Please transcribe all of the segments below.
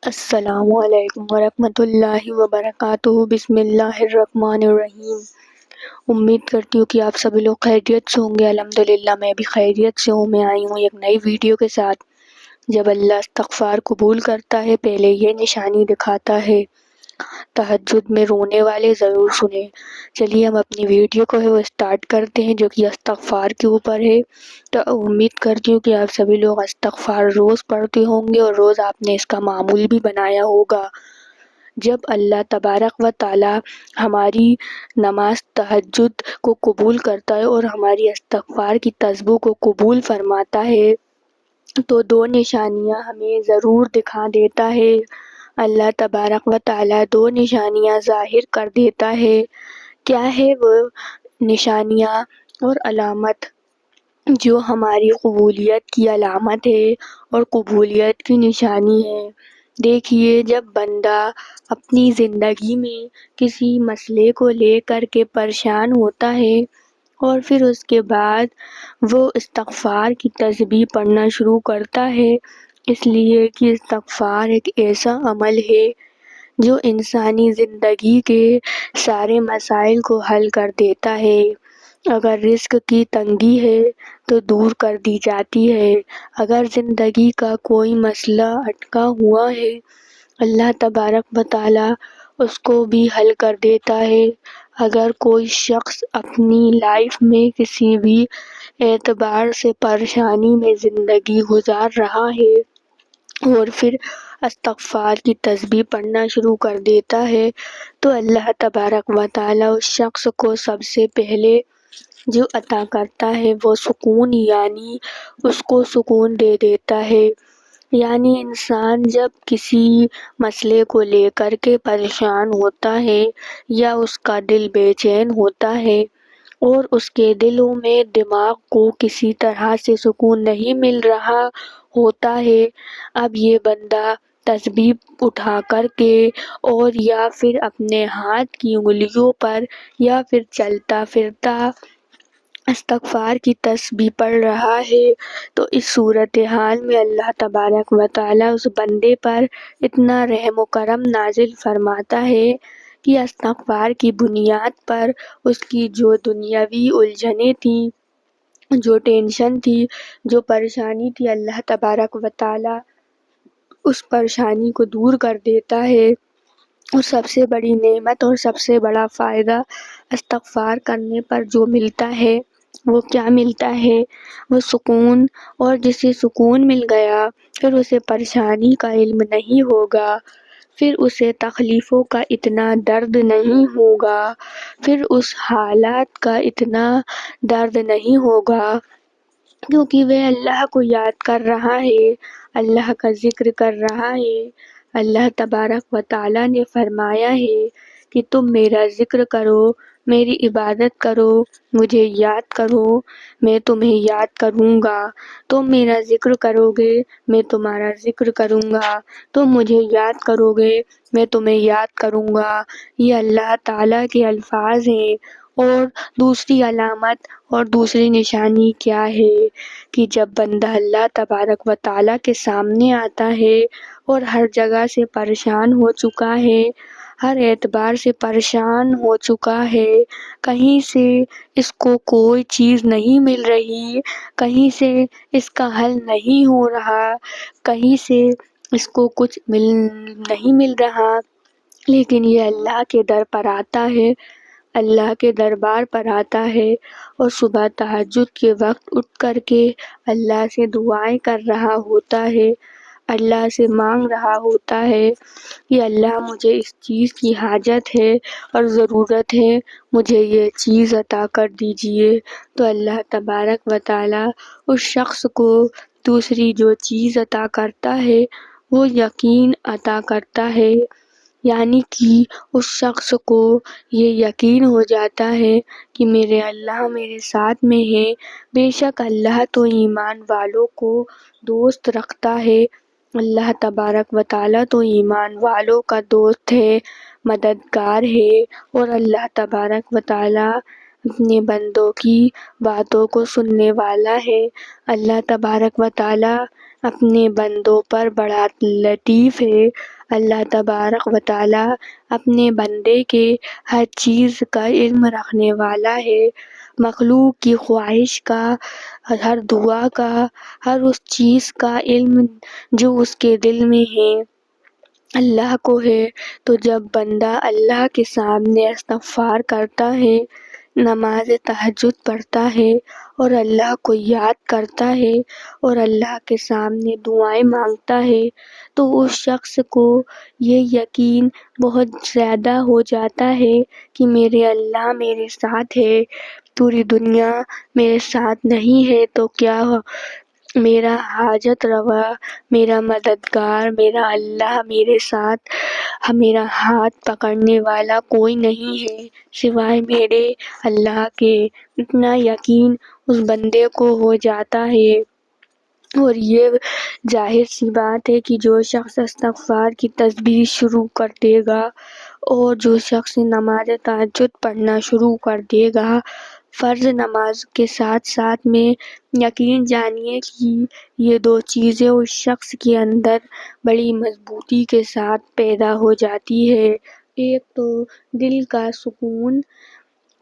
السلام علیکم ورحمۃ اللہ وبرکاتہ۔ بسم اللہ الرحمن الرحیم۔ امید کرتی ہوں کہ آپ سبھی لوگ خیریت سے ہوں گے۔ الحمدللہ میں بھی خیریت سے ہوں۔ میں آئی ہوں ایک نئی ویڈیو کے ساتھ۔ جب اللہ استغفار قبول کرتا ہے پہلے یہ نشانی دکھاتا ہے۔ تہجد میں رونے والے ضرور سنیں۔ چلیے ہم اپنی ویڈیو کو اسٹارٹ کرتے ہیں جو کہ استغفار کے اوپر ہے۔ تو امید کرتی ہوں کہ آپ سبھی لوگ استغفار روز پڑھتے ہوں گے اور روز آپ نے اس کا معمول بھی بنایا ہوگا۔ جب اللہ تبارک و تعالی ہماری نماز تہجد کو قبول کرتا ہے اور ہماری استغفار کی تسبیح کو قبول فرماتا ہے تو دو نشانیاں ہمیں ضرور دکھا دیتا ہے۔ اللہ تبارک و تعالی دو نشانیاں ظاہر کر دیتا ہے۔ کیا ہے وہ نشانیاں اور علامت جو ہماری قبولیت کی علامت ہے اور قبولیت کی نشانی ہے؟ دیکھیے، جب بندہ اپنی زندگی میں کسی مسئلے کو لے کر کے پریشان ہوتا ہے اور پھر اس کے بعد وہ استغفار کی تسبیح پڑھنا شروع کرتا ہے، اس لیے کہ استغفار ایک ایسا عمل ہے جو انسانی زندگی کے سارے مسائل کو حل کر دیتا ہے۔ اگر رزق کی تنگی ہے تو دور کر دی جاتی ہے۔ اگر زندگی کا کوئی مسئلہ اٹکا ہوا ہے، اللہ تبارک و تعالی اس کو بھی حل کر دیتا ہے۔ اگر کوئی شخص اپنی لائف میں کسی بھی اعتبار سے پریشانی میں زندگی گزار رہا ہے اور پھر استغفار کی تسبیح پڑھنا شروع کر دیتا ہے تو اللہ تبارک و تعالی اس شخص کو سب سے پہلے جو عطا کرتا ہے وہ سکون، یعنی اس کو سکون دے دیتا ہے۔ یعنی انسان جب کسی مسئلے کو لے کر کے پریشان ہوتا ہے یا اس کا دل بے چین ہوتا ہے اور اس کے دلوں میں دماغ کو کسی طرح سے سکون نہیں مل رہا ہوتا ہے، اب یہ بندہ تسبیح اٹھا کر کے اور یا پھر اپنے ہاتھ کی انگلیوں پر یا پھر چلتا پھرتا استغفار کی تسبیح پڑھ رہا ہے تو اس صورتحال میں اللہ تبارک و تعالی اس بندے پر اتنا رحم و کرم نازل فرماتا ہے کہ استغفار کی بنیاد پر اس کی جو دنیاوی الجھنیں تھیں، جو ٹینشن تھی، جو پریشانی تھی، اللہ تبارک و تعالی اس پریشانی کو دور کر دیتا ہے۔ اور سب سے بڑی نعمت اور سب سے بڑا فائدہ استغفار کرنے پر جو ملتا ہے وہ کیا ملتا ہے؟ وہ سکون۔ اور جسے سکون مل گیا پھر اسے پریشانی کا علم نہیں ہوگا، پھر اسے تکلیفوں کا اتنا درد نہیں ہوگا، پھر اس حالات کا اتنا درد نہیں ہوگا، کیونکہ وہ اللہ کو یاد کر رہا ہے، اللہ کا ذکر کر رہا ہے۔ اللہ تبارک و تعالی نے فرمایا ہے کہ تم میرا ذکر کرو، میری عبادت کرو، مجھے یاد کرو، میں تمہیں یاد کروں گا۔ تم میرا ذکر کرو گے، میں تمہارا ذکر کروں گا۔ تم مجھے یاد کرو گے، میں تمہیں یاد کروں گا۔ یہ اللہ تعالیٰ کے الفاظ ہیں۔ اور دوسری علامت اور دوسری نشانی کیا ہے کہ جب بندہ اللہ تبارک و تعالیٰ کے سامنے آتا ہے اور ہر جگہ سے پریشان ہو چکا ہے، ہر اعتبار سے پریشان ہو چکا ہے، کہیں سے اس کو کوئی چیز نہیں مل رہی، کہیں سے اس کا حل نہیں ہو رہا، کہیں سے اس کو کچھ نہیں مل رہا، لیکن یہ اللہ کے در پر آتا ہے، اللہ کے دربار پر آتا ہے اور صبح تہجد کے وقت اٹھ کر کے اللہ سے دعائیں کر رہا ہوتا ہے، اللہ سے مانگ رہا ہوتا ہے کہ اللہ مجھے اس چیز کی حاجت ہے اور ضرورت ہے، مجھے یہ چیز عطا کر دیجئے، تو اللہ تبارک و تعالی اس شخص کو دوسری جو چیز عطا کرتا ہے وہ یقین عطا کرتا ہے۔ یعنی کہ اس شخص کو یہ یقین ہو جاتا ہے کہ میرے اللہ میرے ساتھ میں ہے، بے شک اللہ تو ایمان والوں کو دوست رکھتا ہے، اللہ تبارک و تعالیٰ تو ایمان والوں کا دوست ہے، مددگار ہے، اور اللہ تبارک و تعالیٰ اپنے بندوں کی باتوں کو سننے والا ہے۔ اللہ تبارک و تعالیٰ اپنے بندوں پر بڑا لطیف ہے۔ اللہ تبارک و تعالیٰ اپنے بندے کے ہر چیز کا علم رکھنے والا ہے، مخلوق کی خواہش کا، ہر دعا کا، ہر اس چیز کا علم جو اس کے دل میں ہے اللہ کو ہے۔ تو جب بندہ اللہ کے سامنے استغفار کرتا ہے، نماز تہجد پڑھتا ہے اور اللہ کو یاد کرتا ہے اور اللہ کے سامنے دعائیں مانگتا ہے، تو اس شخص کو یہ یقین بہت زیادہ ہو جاتا ہے کہ میرے اللہ میرے ساتھ ہے، پوری دنیا میرے ساتھ نہیں ہے تو کیا میرا حاجت روا، میرا مددگار، میرا اللہ میرے ساتھ، میرا ہاتھ پکڑنے والا کوئی نہیں ہے سوائے میرے اللہ کے۔ اتنا یقین اس بندے کو ہو جاتا ہے، اور یہ ظاہر سی بات ہے کہ جو شخص استغفار کی تسبیح شروع کر دے گا اور جو شخص نماز تہجد پڑھنا شروع کر دے گا فرض نماز کے ساتھ ساتھ میں، یقین جانیے کہ یہ دو چیزیں اس شخص کے اندر بڑی مضبوطی کے ساتھ پیدا ہو جاتی ہے۔ ایک تو دل کا سکون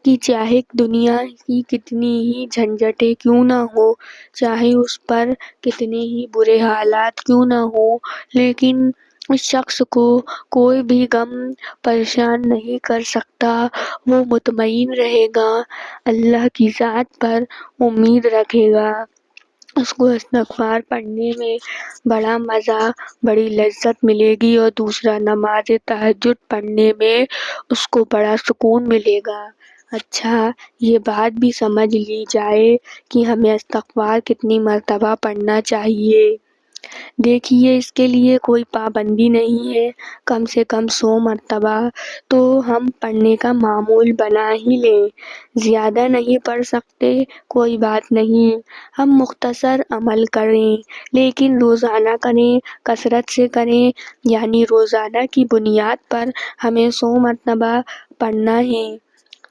کہ چاہے دنیا کی کتنی ہی جھنجھٹیں کیوں نہ ہو، چاہے اس پر کتنے ہی برے حالات کیوں نہ ہو، لیکن اس شخص کو کوئی بھی غم پریشان نہیں کر سکتا، وہ مطمئن رہے گا، اللہ کی ذات پر امید رکھے گا، اس کو استغفار پڑھنے میں بڑا مزہ، بڑی لذت ملے گی، اور دوسرا نماز تہجد پڑھنے میں اس کو بڑا سکون ملے گا۔ اچھا، یہ بات بھی سمجھ لی جائے کہ ہمیں استغفار کتنی مرتبہ پڑھنا چاہیے۔ دیکھیے، اس کے لیے کوئی پابندی نہیں ہے، کم سے کم 100 مرتبہ تو ہم پڑھنے کا معمول بنا ہی لیں۔ زیادہ نہیں پڑھ سکتے کوئی بات نہیں، ہم مختصر عمل کریں لیکن روزانہ کریں، کثرت سے کریں، یعنی روزانہ کی بنیاد پر ہمیں 100 مرتبہ پڑھنا ہے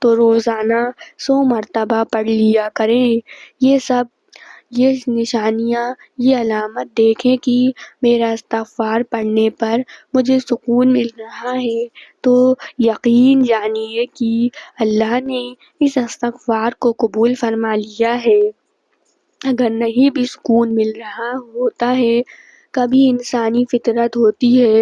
تو روزانہ 100 مرتبہ پڑھ لیا کریں۔ یہ نشانیاں، یہ علامت دیکھیں کہ میرا استغفار پڑھنے پر مجھے سکون مل رہا ہے تو یقین جانیے کہ اللہ نے اس استغفار کو قبول فرما لیا ہے۔ اگر نہیں بھی سکون مل رہا ہوتا ہے، کبھی انسانی فطرت ہوتی ہے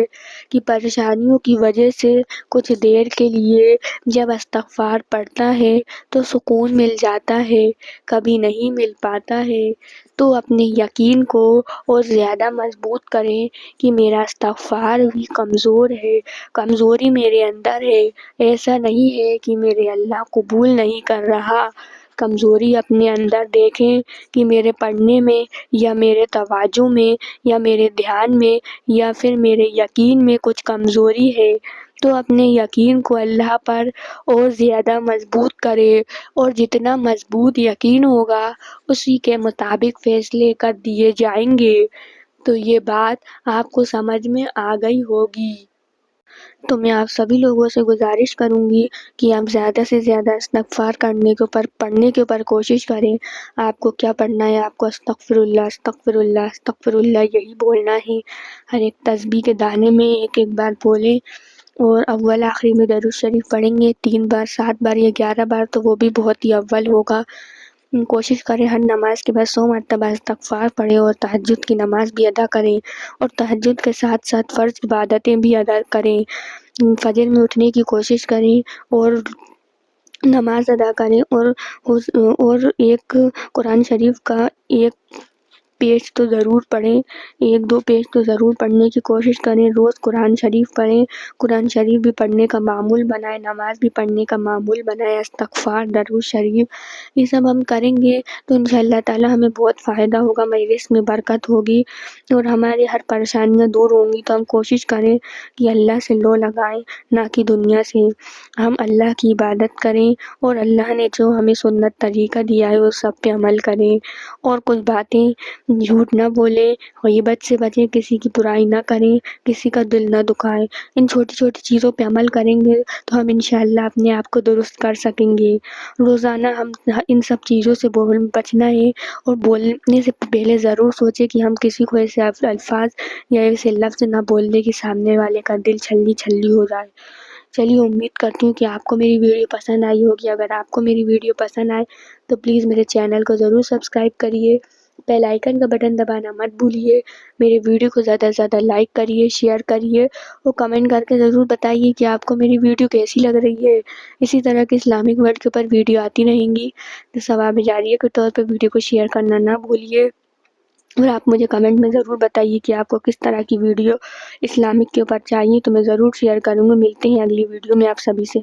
کہ پریشانیوں کی وجہ سے کچھ دیر کے لیے جب استغفار پڑھتا ہے تو سکون مل جاتا ہے، کبھی نہیں مل پاتا ہے، تو اپنے یقین کو اور زیادہ مضبوط کریں کہ میرا استغفار بھی کمزور ہے، کمزوری میرے اندر ہے، ایسا نہیں ہے کہ میرے اللہ قبول نہیں کر رہا۔ کمزوری اپنے اندر دیکھیں کہ میرے پڑھنے میں یا میرے تواضع میں یا میرے دھیان میں یا پھر میرے یقین میں کچھ کمزوری ہے تو اپنے یقین کو اللہ پر اور زیادہ مضبوط کرے، اور جتنا مضبوط یقین ہوگا اسی کے مطابق فیصلے کر دیے جائیں گے۔ تو یہ بات آپ کو سمجھ میں آ گئی ہوگی۔ تو میں آپ سبھی لوگوں سے گزارش کروں گی کہ آپ زیادہ سے زیادہ استغفار پڑھنے کے اوپر کوشش کریں۔ آپ کو کیا پڑھنا ہے؟ آپ کو استغفر اللہ، استغفر اللہ، استغفر اللہ یہی بولنا ہے۔ ہر ایک تسبیح کے دانے میں ایک ایک بار بولیں، اور اول آخری میں درود شریف پڑھیں گے 3 بار، 7 بار یا 11 بار تو وہ بھی بہت ہی اول ہوگا۔ کوشش کریں ہر نماز کے بعد 100 مرتبہ استغفار پڑھیں، اور تہجد کی نماز بھی ادا کریں، اور تہجد کے ساتھ ساتھ فرض عبادتیں بھی ادا کریں۔ فجر میں اٹھنے کی کوشش کریں اور نماز ادا کریں، اور ایک قرآن شریف کا ایک پیج تو ضرور پڑھیں، 1-2 پیج تو ضرور پڑھنے کی کوشش کریں۔ روز قرآن شریف پڑھیں، قرآن شریف بھی پڑھنے کا معمول بنائیں، نماز بھی پڑھنے کا معمول بنائیں، استغفار، درود شریف، یہ سب ہم کریں گے تو انشاءاللہ تعالی ہمیں بہت فائدہ ہوگا، مجلس میں برکت ہوگی اور ہماری ہر پریشانیاں دور ہوں گی۔ تو ہم کوشش کریں کہ اللہ سے لو لگائیں، نہ کہ دنیا سے۔ ہم اللہ کی عبادت کریں اور اللہ نے جو ہمیں سنت طریقہ دیا ہے اس سب پہ عمل کریں، اور کچھ باتیں جھوٹ نہ بولیں، غیبت سے بچیں، کسی کی برائی نہ کریں، کسی کا دل نہ دکھائیں۔ ان چھوٹی چھوٹی چیزوں پہ عمل کریں گے تو ہم انشاءاللہ اپنے آپ کو درست کر سکیں گے۔ روزانہ ہم ان سب چیزوں سے بچنا ہے، اور بولنے سے پہلے ضرور سوچیں کہ ہم کسی کو ایسے الفاظ یا ایسے لفظ نہ بول دیں کہ سامنے والے کا دل چھلنی چھلنی ہو جائے۔ چلیے، امید کرتی ہوں کہ آپ کو میری ویڈیو پسند آئی ہوگی۔ اگر آپ کو میری ویڈیو پسند آئے تو پلیز میرے چینل کو ضرور سبسکرائب کریے، بیل آئیکن کا بٹن دبانا مت بھولیے، میری ویڈیو کو زیادہ سے زیادہ لائک کریے، شیئر کریے، اور کمنٹ کر کے ضرور بتائیے کہ آپ کو میری ویڈیو کیسی لگ رہی ہے۔ اسی طرح کے اسلامک ورڈ کے اوپر ویڈیو آتی رہیں گی، تو ثواب جاریہ کے طور پہ ویڈیو کو شیئر کرنا نہ بھولیے، اور آپ مجھے کمنٹ میں ضرور بتائیے کہ آپ کو کس طرح کی ویڈیو اسلامک کے اوپر چاہیے، تو میں ضرور شیئر کروں گا۔ ملتے ہیں اگلی ویڈیو میں آپ سبھی سے۔